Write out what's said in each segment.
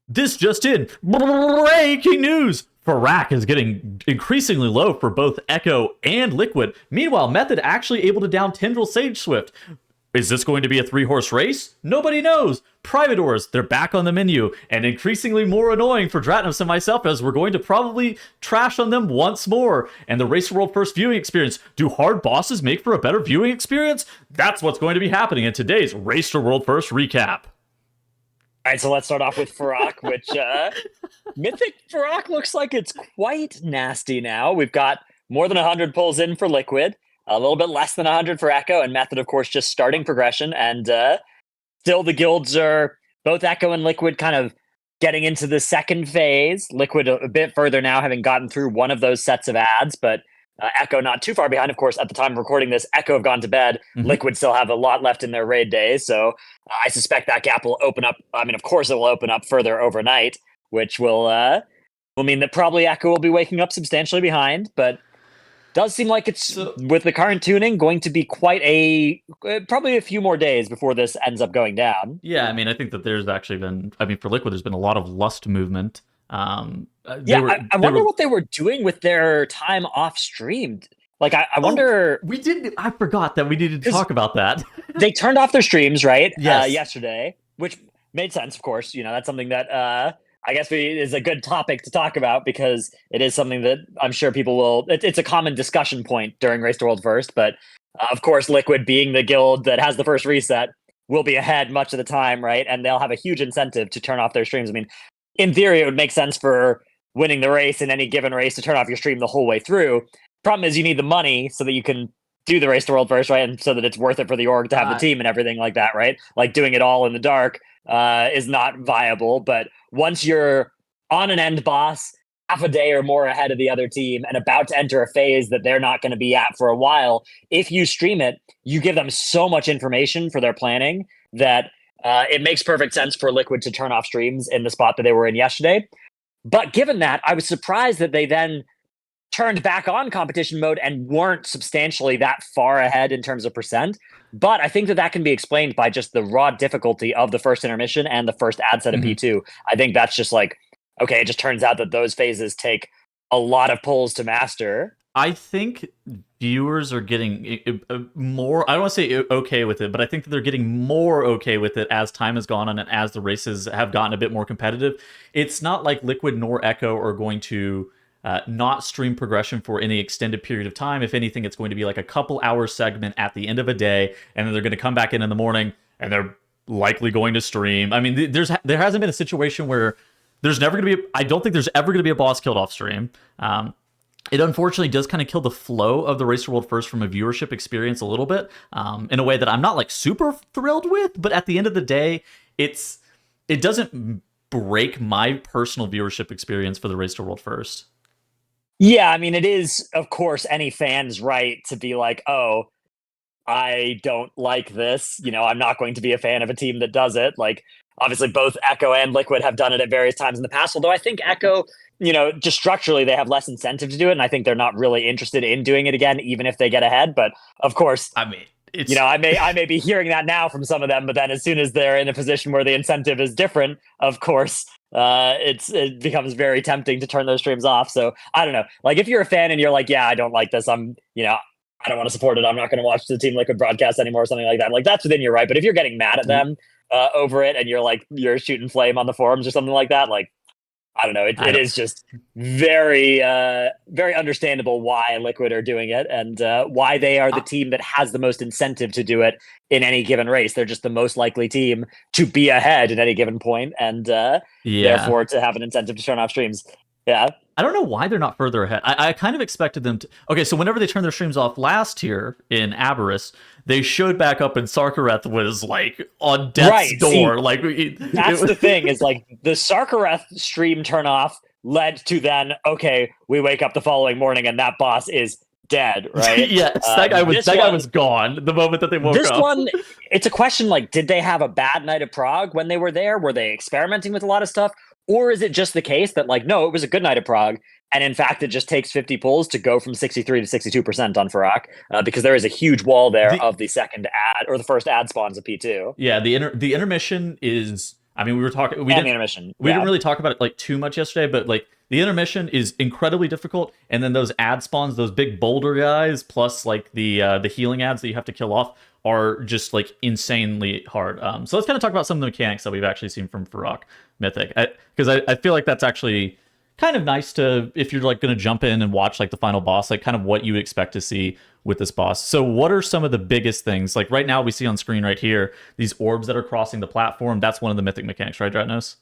This just in. Breaking news! Fyrakk is getting increasingly low for both Echo and Liquid. Meanwhile, Method actually able to down Tendril Sage Swift. Is this going to be a 3-horse race? Nobody knows. Privadoors, they're back on the menu, and increasingly more annoying for Dratnos and myself, as we're going to probably trash on them once more. And the Race to World First viewing experience. Do hard bosses make for a better viewing experience? That's what's going to be happening in today's Race to World First recap. All right, so let's start off with Fyrakk, which Mythic Fyrakk looks like it's quite nasty now. We've got more than 100 pulls in for Liquid, a little bit less than 100 for Echo, and Method, of course, just starting progression. And still the guilds are, both Echo and Liquid, kind of getting into the second phase. Liquid a bit further now, having gotten through one of those sets of ads, but Echo not too far behind. Of course, at the time of recording this, Echo have gone to bed. Mm-hmm. Liquid still have a lot left in their raid days, so I suspect that gap will open up. I mean, of course, it will open up further overnight, which will mean that probably Echo will be waking up substantially behind, but does seem like it's, with the current tuning, going to be probably a few more days before this ends up going down. Yeah, I mean, I think that there's actually been, for Liquid, there's been a lot of lust movement. I wonder what they were doing with their time off stream. Like, I wonder. I forgot that we needed to talk about that. They turned off their streams, right? Yes. Yesterday, which made sense, of course. That's something that I guess is a good topic to talk about, because it is something that I'm sure people will. It's a common discussion point during Race to World First, but of course, Liquid, being the guild that has the first reset, will be ahead much of the time, right? And they'll have a huge incentive to turn off their streams. I mean, in theory, it would make sense for winning the race in any given race to turn off your stream the whole way through. Problem is, you need the money so that you can do the Race to World First, right? And so that it's worth it for the org to have the team and everything like that, right? Like, doing it all in the dark is not viable. But once you're on an end boss, half a day or more ahead of the other team, and about to enter a phase that they're not going to be at for a while, if you stream it, you give them so much information for their planning that it makes perfect sense for Liquid to turn off streams in the spot that they were in yesterday. But given that, I was surprised that they then turned back on competition mode and weren't substantially that far ahead in terms of percent. But I think that can be explained by just the raw difficulty of the first intermission and the first ad set of P2. I think that's just like, okay, it just turns out that those phases take a lot of pulls to master. I think viewers are getting more, I don't want to say okay with it, but I think that they're getting more okay with it as time has gone on and as the races have gotten a bit more competitive. It's not like Liquid nor Echo are going to not stream progression for any extended period of time. If anything, it's going to be like a couple hour segment at the end of a day, and then they're going to come back in the morning, and they're likely going to stream. I mean, there hasn't been a situation where there's never going to be, I don't think there's ever going to be a boss killed off stream. It unfortunately does kind of kill the flow of the Race to World First from a viewership experience a little bit, in a way that I'm not like super thrilled with, but at the end of the day, it doesn't break my personal viewership experience for the Race to World First. Yeah, I mean, it is, of course, any fan's right to be like, oh, I don't like this. I'm not going to be a fan of a team that does it. Like, obviously, both Echo and Liquid have done it at various times in the past, although I think Echo, just structurally, they have less incentive to do it, and I think they're not really interested in doing it again, even if they get ahead. But, of course, I mean, I may be hearing that now from some of them, but then as soon as they're in a position where the incentive is different, of course, it becomes very tempting to turn those streams off. So I don't know. Like, if you're a fan and you're like, yeah, I don't like this, I don't want to support it, I'm not going to watch the Team Liquid broadcast anymore, or something like that. Like, that's within your right. But if you're getting mad at them over it, and you're shooting flame on the forums or something like that, like, I don't know. It is just very, very understandable why Liquid are doing it, and why they are the team that has the most incentive to do it in any given race. They're just the most likely team to be ahead at any given point, and therefore to have an incentive to turn off streams. Yeah. I don't know why they're not further ahead. I kind of expected them to... Okay, so whenever they turned their streams off last year in Aberrus, they showed back up and Sarkareth was, like, on death's door. That's the thing, is, like, the Sarkareth stream turn off led to then, okay, we wake up the following morning and that boss is dead, right? Yes, that guy was gone the moment that they woke up. This one, it's a question, like, did they have a bad night of Prague when they were there? Were they experimenting with a lot of stuff? Or is it just the case that, like, no, it was a good night of Prague, and in fact, it just takes 50 pulls to go from 63 to 62% on Fyrakk, because there is a huge wall there of the second ad, or the first ad spawns of P2. Yeah, the intermission is... I mean, we were talking. And the intermission. We didn't Yeah. really talk about it like too much yesterday, but like the intermission is incredibly difficult, and then those ad spawns, those big boulder guys, plus like the healing ads that you have to kill off, are just like insanely hard. So let's kind of talk about some of the mechanics that we've actually seen from Fyrakk Mythic, because I feel like that's actually kind of nice to, if you're like going to jump in and watch like the final boss, like kind of what you would expect to see with this boss. So what are some of the biggest things? Like right now we see on screen right here these orbs that are crossing the platform. That's one of the mythic mechanics, right, Dratnos?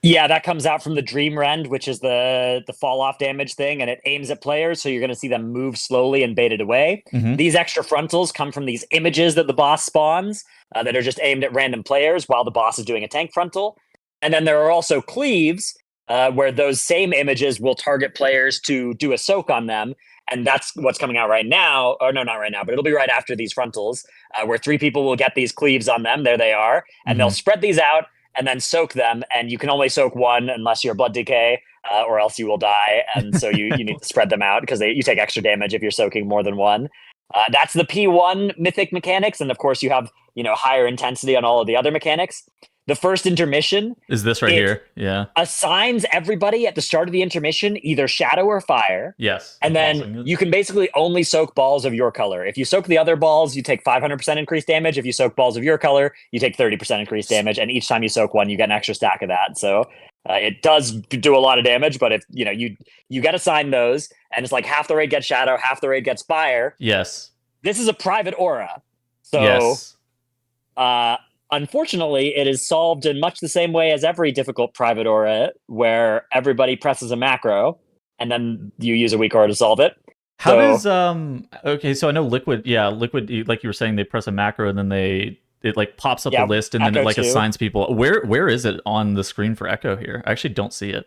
Yeah, that comes out from the Dream Rend, which is the fall off damage thing, and it aims at players, so you're going to see them move slowly and baited away. Mm-hmm. These extra frontals come from these images that the boss spawns that are just aimed at random players while the boss is doing a tank frontal. And then there are also cleaves, where those same images will target players to do a soak on them. And that's what's coming out right now. Or no, not right now, but it'll be right after these frontals, where 3 people will get these cleaves on them. There they are. And they'll spread these out and then soak them. And you can only soak one unless you're blood decay, or else you will die. And so you need to spread them out because you take extra damage if you're soaking more than one. That's the P1 mythic mechanics. And of course, you have higher intensity on all of the other mechanics. The first intermission is this right here. Yeah. Assigns everybody at the start of the intermission either shadow or fire. Yes. And then you can basically only soak balls of your color. If you soak the other balls, you take 500% increased damage. If you soak balls of your color, you take 30% increased damage. And each time you soak one, you get an extra stack of that. So it does do a lot of damage, but if you get assigned those, and it's like half the raid gets shadow, half the raid gets fire. Yes. This is a private aura. So yes. Unfortunately, it is solved in much the same way as every difficult private aura, where everybody presses a macro, and then you use a weak aura to solve it. How does okay? So I know liquid, liquid. Like you were saying, they press a macro, and then it like pops up a list, and then it like assigns people. Where is it on the screen for Echo here? I actually don't see it.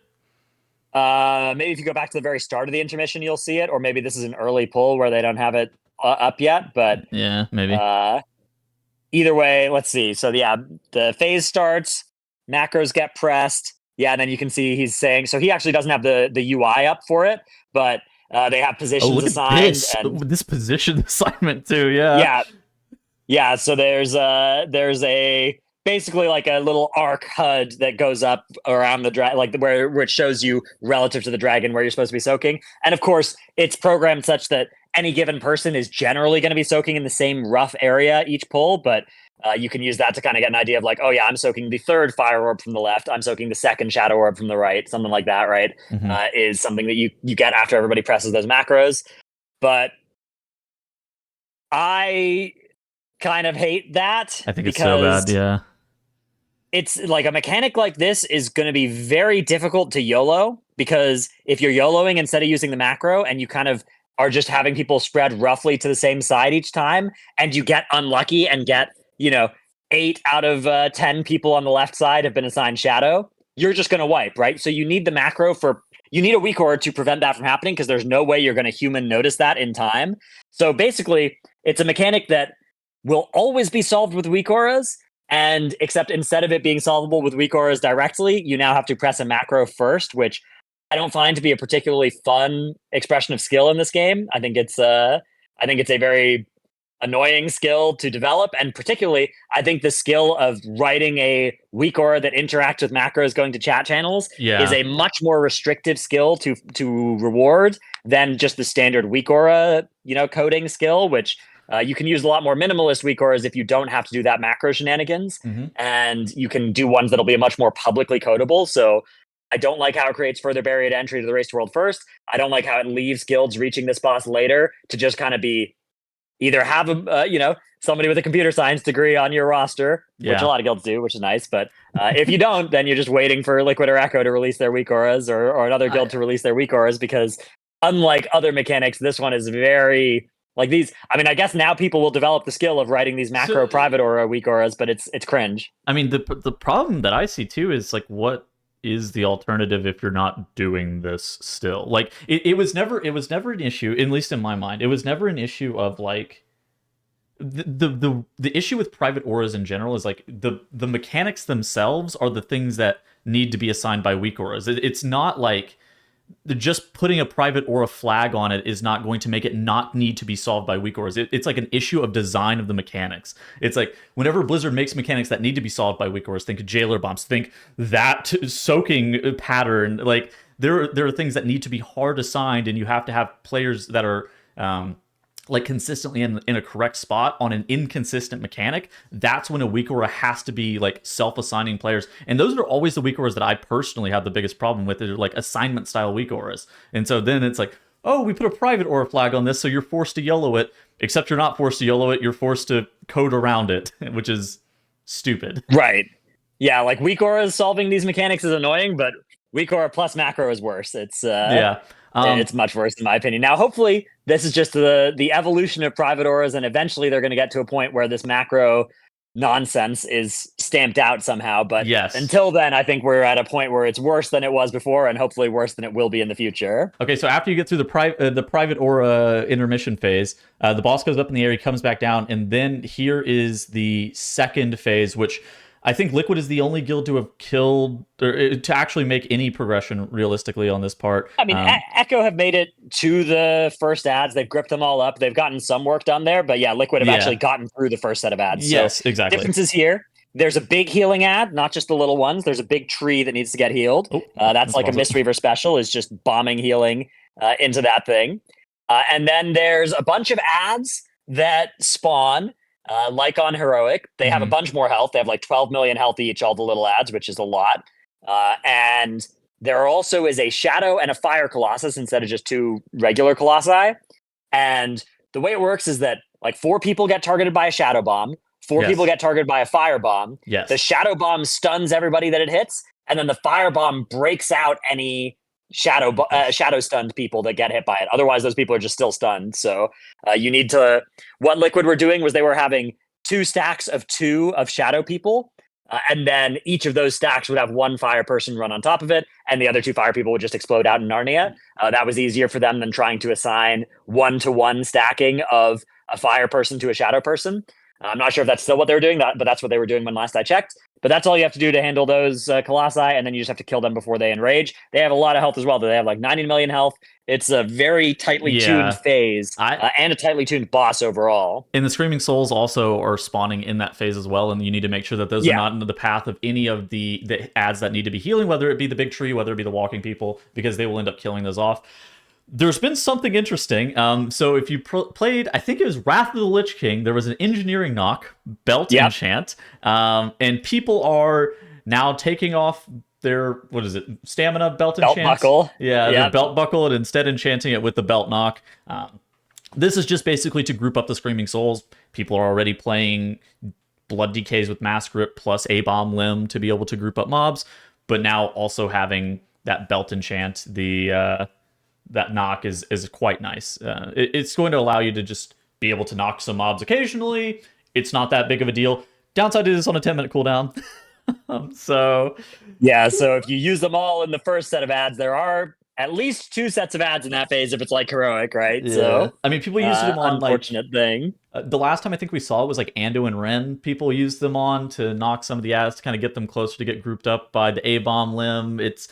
Maybe if you go back to the very start of the intermission, you'll see it, or maybe this is an early pull where they don't have it up yet. But yeah, maybe. Either way, let's see. So the phase starts, macros get pressed. Yeah, and then you can see he's saying, so he actually doesn't have the UI up for it, but they have positions assigned. This position assignment too, yeah. Yeah, so there's a basically like a little arc HUD that goes up around the dragon, like where it shows you relative to the dragon where you're supposed to be soaking. And of course, it's programmed such that any given person is generally going to be soaking in the same rough area each pull, but you can use that to kind of get an idea of like, oh yeah, I'm soaking the 3rd fire orb from the left, I'm soaking the 2nd shadow orb from the right, something like that, right? Is something that you get after everybody presses those macros. But I kind of hate that. I think it's so bad, yeah. It's like a mechanic like this is going to be very difficult to YOLO, because if you're YOLOing instead of using the macro and you kind of are just having people spread roughly to the same side each time, and you get unlucky and get, 8 out of 10 people on the left side have been assigned shadow, you're just going to wipe, right? So you need the macro you need a weak aura to prevent that from happening, because there's no way you're going to human notice that in time. So basically, it's a mechanic that will always be solved with weak auras, and except instead of it being solvable with weak auras directly, you now have to press a macro first, which I don't find to be a particularly fun expression of skill in this game. I think it's a very annoying skill to develop, and particularly I think the skill of writing a weak aura that interacts with macros going to chat channels is a much more restrictive skill to reward than just the standard weak aura coding skill, which you can use a lot more minimalist weak auras if you don't have to do that macro shenanigans, and you can do ones that'll be much more publicly codable. So I don't like how it creates further barrier to entry to the Race to World first. I don't like how it leaves guilds reaching this boss later to just kind of be either have somebody with a computer science degree on your roster, which a lot of guilds do, which is nice. But if you don't, then you're just waiting for Liquid or Echo to release their weak auras, or another guild to release their weak auras, because unlike other mechanics, this one is very like these. I mean, I guess now people will develop the skill of writing these macro private aura weak auras, but it's cringe. I mean, the problem that I see too is like, what is the alternative if you're not doing this still? Like it was never an issue, at least in my mind. It was never an issue of like the issue with private auras in general is like the mechanics themselves are the things that need to be assigned by weak auras. It's not like just putting a private or a flag on it is not going to make it not need to be solved by weak auras. It's like an issue of design of the mechanics. It's like whenever Blizzard makes mechanics that need to be solved by weak auras, think jailer bombs, think that soaking pattern. Like there are things that need to be hard assigned, and you have to have players that are like consistently in a correct spot on an inconsistent mechanic. That's when a weak aura has to be like self-assigning players, and those are always the weak auras that I personally have the biggest problem with. They're like assignment style weak auras, and so then it's like, oh, we put a private aura flag on this, so you're forced to YOLO it, except you're not forced to YOLO it, you're forced to code around it, which is stupid. Right. Yeah, like weak auras solving these mechanics is annoying, but weak aura plus macro is worse. Yeah. It's much worse in my opinion. Now, hopefully, this is just the evolution of private auras, and eventually they're going to get to a point where this macro nonsense is stamped out somehow. But yes, until then, I think we're at a point where it's worse than it was before, and hopefully worse than it will be in the future. Okay, so after you get through the private aura intermission phase, the boss goes up in the air, he comes back down, and then here is the second phase, which I think Liquid is the only guild to have killed, or to actually make any progression realistically on this part. I mean, Echo have made it to the first ads. They've gripped them all up. They've gotten some work done there, but yeah, Liquid have actually gotten through the first set of ads. Yes, so exactly. Differences here. There's a big healing ad, not just the little ones. There's a big tree that needs to get healed. That's like a Mistweaver special, is just bombing healing into that thing. And then there's a bunch of ads that spawn. Like on Heroic, they have a bunch more health. They have like 12 million health each, all the little ads, which is a lot. And there also is a Shadow and a Fire Colossus instead of just two regular Colossi. And the way it works is that like 4 people get targeted by a Shadow Bomb, 4 people get targeted by a Fire Bomb. Yes. The Shadow Bomb stuns everybody that it hits, and then the Fire Bomb breaks out any shadow stunned people that get hit by it. Otherwise, those people are just still stunned. So you need to. What Liquid were doing was they were having 2 stacks of 2 of shadow people, and then each of those stacks would have 1 fire person run on top of it, and the other 2 fire people would just explode out in Narnia. That was easier for them than trying to assign 1-to-1 stacking of a fire person to a shadow person. I'm not sure if that's still what they were doing, but that's what they were doing when last I checked. But that's all you have to do to handle those Colossi, and then you just have to kill them before they enrage. They have a lot of health as well. They have like 90 million health. It's a very tightly tuned phase and a tightly tuned boss overall. And the Screaming Souls also are spawning in that phase as well, and you need to make sure that those are not into the path of any of the ads that need to be healing, whether it be the big tree, whether it be the walking people, because they will end up killing those off. There's been something interesting. So if you played, I think it was Wrath of the Lich King, there was an engineering knock, belt enchant, and people are now taking off their, what is it, stamina belt enchant? Buckle. Yeah, the belt buckle, and instead enchanting it with the belt knock. This is just basically to group up the Screaming Souls. People are already playing Blood Decays with Mass Grip plus A-Bomb Limb to be able to group up mobs, but now also having that belt enchant, that knock is quite nice. It's going to allow you to just be able to knock some mobs occasionally. It's not that big of a deal. Downside is it's on a 10-minute cooldown. So if you use them all in the first set of ads, there are at least 2 sets of ads in that phase if it's like Heroic, right? Yeah. So I mean, people use them on unfortunate thing. The last time I think we saw it was like Ando and Ren. People used them on to knock some of the ads to kind of get them closer to get grouped up by the A-Bomb Limb. It's,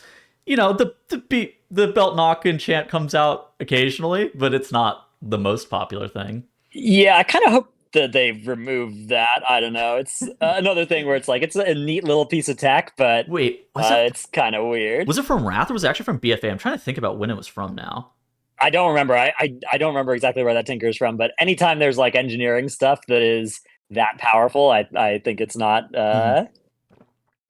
the belt knock enchant comes out occasionally, but it's not the most popular thing. Yeah, I kind of hope that they've removed that. I don't know. It's another thing where it's like it's a neat little piece of tech, but wait, it's kind of weird. Was it from Wrath or was it actually from BFA? I'm trying to think about when it was from now. I don't remember. I don't remember exactly where that tinker is from, but anytime there's like engineering stuff that is that powerful, I think it's not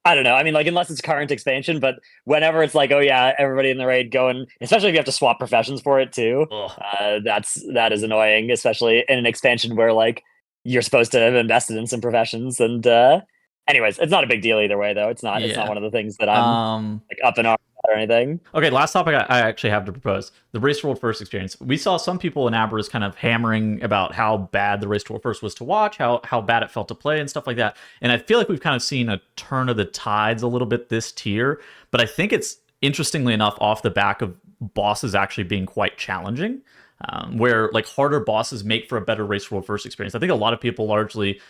I don't know. I mean, like, unless it's current expansion, but whenever it's like, oh yeah, everybody in the raid going, especially if you have to swap professions for it too, that is annoying, especially in an expansion where like you're supposed to have invested in some professions. And anyways, it's not a big deal either way, though. It's not one of the things that I'm like up in arms or anything. Okay, last topic I actually have to propose: the Race to World First experience. We saw some people in Aberrus kind of hammering about how bad the Race to World First was to watch, how bad it felt to play, and stuff like that. And I feel like we've kind of seen a turn of the tides a little bit this tier. But I think it's, interestingly enough, off the back of bosses actually being quite challenging, where like harder bosses make for a better Race to World First experience. I think a lot of people largely,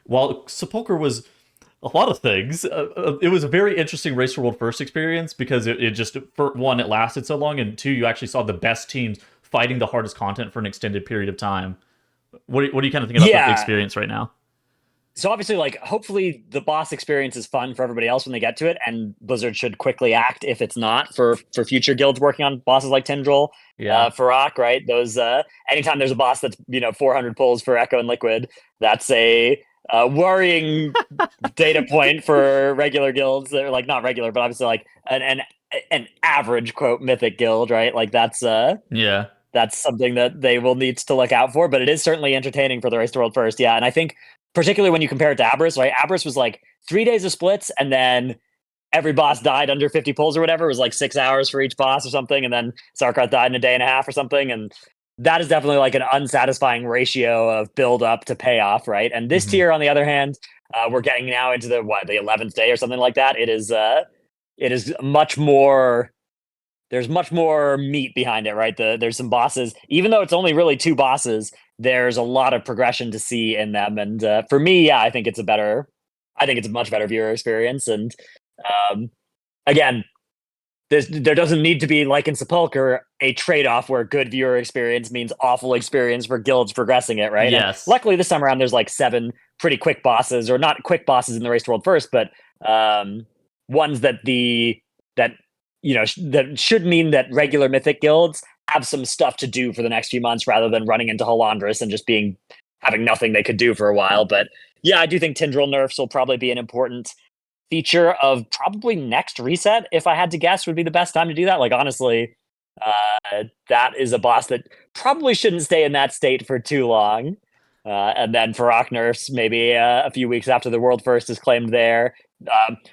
while Sepulchre was A lot of things. It was a very interesting Race to World First experience because it just, for one, it lasted so long, and two, you actually saw the best teams fighting the hardest content for an extended period of time. What are you kind of thinking about the Yeah. experience right now? So obviously, like, hopefully the boss experience is fun for everybody else when they get to it, and Blizzard should quickly act if it's not for future guilds working on bosses like Tindral, Yeah. Fyrakk, right? Those anytime there's a boss that's 400 pulls for Echo and Liquid, that's a worrying data point for regular guilds that are like not regular, but obviously like an average quote mythic guild, right? Like Yeah. that's something that they will need to look out for. But it is certainly entertaining for the Race to World First, yeah. And I think particularly when you compare it to Abris, right? Abris was like 3 days of splits, and then every boss died under 50 pulls or whatever. It was like 6 hours for each boss or something, and then Sarkarth died in a day and a half or something. And that is definitely like an unsatisfying ratio of build up to payoff, right? And this Mhm. tier, on the other hand, we're getting now into the 11th day or something like that. It is much more. There's much more meat behind it, right? There's some bosses, even though it's only really two bosses. There's a lot of progression to see in them, and for me, yeah, I think it's a better. I think it's a much better viewer experience, and um, again, there doesn't need to be, like in Sepulcher, a trade-off where good viewer experience means awful experience for guilds progressing it, right? And Yes. luckily this time around there's like 7 pretty quick bosses, or not quick bosses in the Race to World First, but um, ones that that should mean that regular mythic guilds have some stuff to do for the next few months rather than running into Halandris and just being having nothing they could do for a while. But yeah, I do think Tindral nerfs will probably be an important feature of probably next reset. If I had to guess, would be the best time to do that. Like honestly, that is a boss that probably shouldn't stay in that state for too long. And then Fyrakk nerfs maybe a few weeks after the World First is claimed there,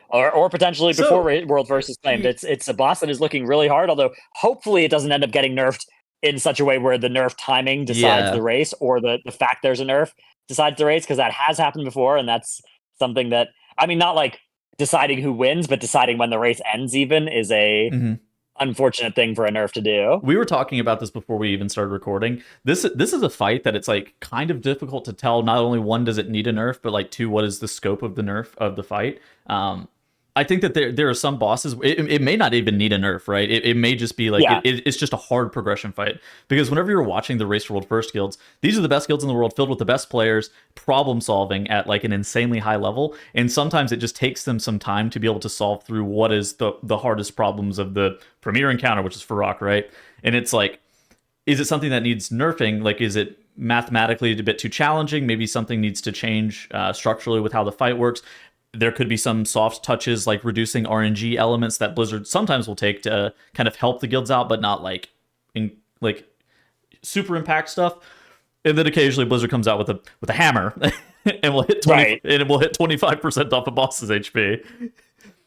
or potentially before So, World First is claimed. It's a boss that is looking really hard. Although hopefully it doesn't end up getting nerfed in such a way where the nerf timing decides yeah. the race, or the fact there's a nerf decides the race, because that has happened before, and that's something that, I mean, not like deciding who wins, but deciding when the race ends even is a Mhm. unfortunate thing for a nerf to do. We were talking about this before we even started recording. This is a fight that it's like kind of difficult to tell. Not only one, does it need a nerf, but like two, what is the scope of the nerf of the fight? I think that there are some bosses. It may not even need a nerf, right? It may just be like Yeah, it's just a hard progression fight. Because whenever you're watching the Race to World First guilds, these are the best guilds in the world, filled with the best players, problem solving at like an insanely high level. And sometimes it just takes them some time to be able to solve through what is the hardest problems of the premier encounter, which is Fyrakk, right? And it's like, is it something that needs nerfing? Like, is it mathematically a bit too challenging? Maybe something needs to change structurally with how the fight works. There could be some soft touches like reducing RNG elements that Blizzard sometimes will take to kind of help the guilds out, but not like like super impact stuff. And then occasionally Blizzard comes out with a hammer and will hit 20 right. and it will hit 25% off a boss's HP.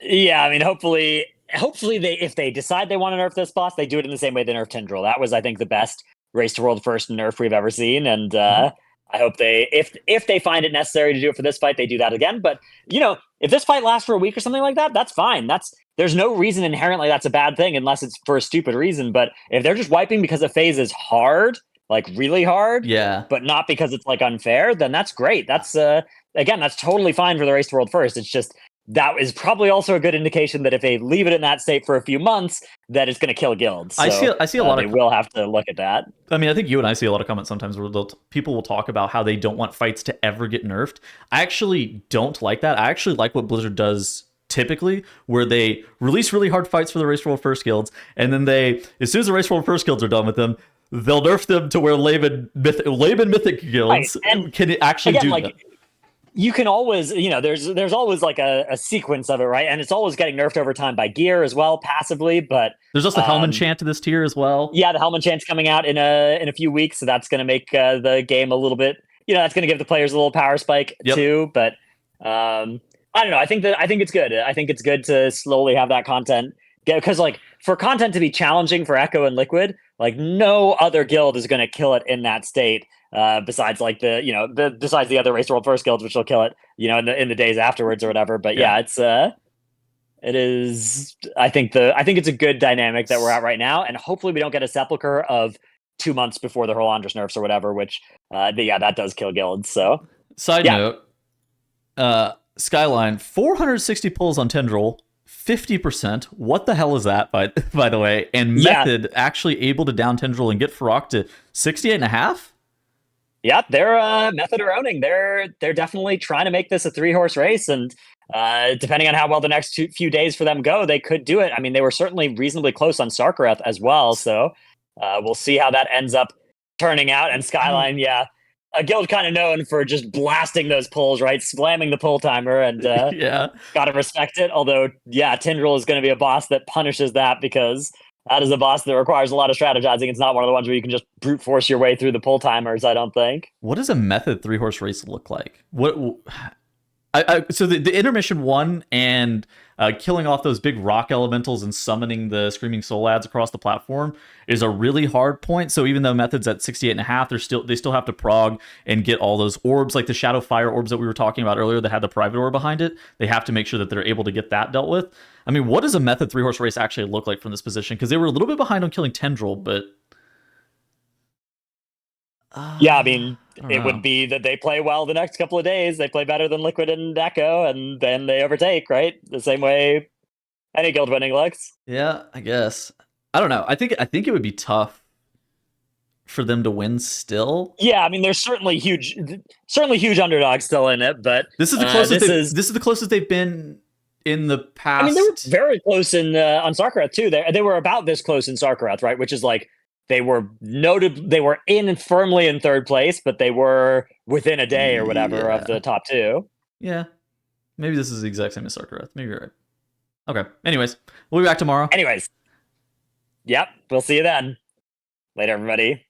Yeah, I mean, hopefully they, if they decide they want to nerf this boss, they do it in the same way they nerf Tindral. That was, I think, the best Race to World First nerf we've ever seen, and Mhm. I hope they, if they find it necessary to do it for this fight, they do that again. But if this fight lasts for a week or something like that, that's fine. There's no reason inherently that's a bad thing unless it's for a stupid reason. But if they're just wiping because a phase is hard, like really hard, Yeah. but not because it's like unfair, then that's great. That's again, that's totally fine for the Race to World First. It's just that is probably also a good indication that if they leave it in that state for a few months, that it's going to kill guilds. So I see a lot they of will have to look at that. I mean, I think you and I see a lot of comments sometimes where people will talk about how they don't want fights to ever get nerfed. I actually don't like that. I actually like what Blizzard does typically, where they release really hard fights for the Race to World First guilds, and then as soon as the Race to World First guilds are done with them, they'll nerf them to where Laban Mythic Right. guilds And can actually again, do like that. you can always, there's always like a sequence of it, right? And it's always getting nerfed over time by gear as well, passively. But There's also Helm enchant to this tier as well. yeah, the Helm enchant's coming out in a few weeks, so that's going to make the game a little bit, that's going to give the players a little power spike Yep. too. But I don't know. I think it's good. I think it's good to slowly have that content get, because like for content to be challenging for Echo and Liquid, like no other guild is going to kill it in that state. Besides like besides the other Race World First guilds, which will kill it, in the days afterwards or whatever. But Yeah. yeah, it is. I think it's a good dynamic that we're at right now, and hopefully we don't get a Sepulcher of 2 months before the Halandris nerfs or whatever, which that does kill guilds. So Side yeah, note, uh Skyline, 460 pulls on Tendril, 50%. What the hell is that, by the way? And Yeah. Method actually able to down Tendril and get Fyrakk to 68.5? Yep, they're method or owning. They're definitely trying to make this a 3-horse race, and depending on how well the next few days for them go, they could do it. I mean, they were certainly reasonably close on Sarkareth as well, so we'll see how that ends up turning out. And Skyline, yeah, a guild kind of known for just blasting those pulls, right, slamming the pull timer, and Yeah. gotta respect it. Although, yeah, Tindril is going to be a boss that punishes that because that is a boss that requires a lot of strategizing. It's not one of the ones where you can just brute force your way through the pull timers, I don't think. What does a Method 3-horse race look like? So the intermission one and killing off those big rock elementals and summoning the screaming soul ads across the platform is a really hard point. So even though Method's at 68.5, they still have to prog and get all those orbs, like the Shadow Fire orbs that we were talking about earlier that had the private orb behind it. They have to make sure that they're able to get that dealt with. I mean, what does a Method 3-horse race actually look like from this position? Because they were a little bit behind on killing Tendril, but Yeah, I mean, I it would be that they play well the next couple of days. They play better than Liquid and Echo, and then they overtake, right? The same way any guild winning looks. Yeah, I guess. I don't know. I think it would be tough for them to win still. Yeah, I mean, there's certainly huge underdogs still in it, but This is the closest. This is the closest they've been in the past. I mean, they were very close in on Sarkareth too. They were about this close in Sarkareth, right? Which is like they were in firmly in third place, but they were within a day or whatever of the top two. Yeah, maybe this is the exact same as Sarkareth. Maybe you're right. Okay. Anyways, we'll be back tomorrow. Anyways, yep, we'll see you then. Later, everybody.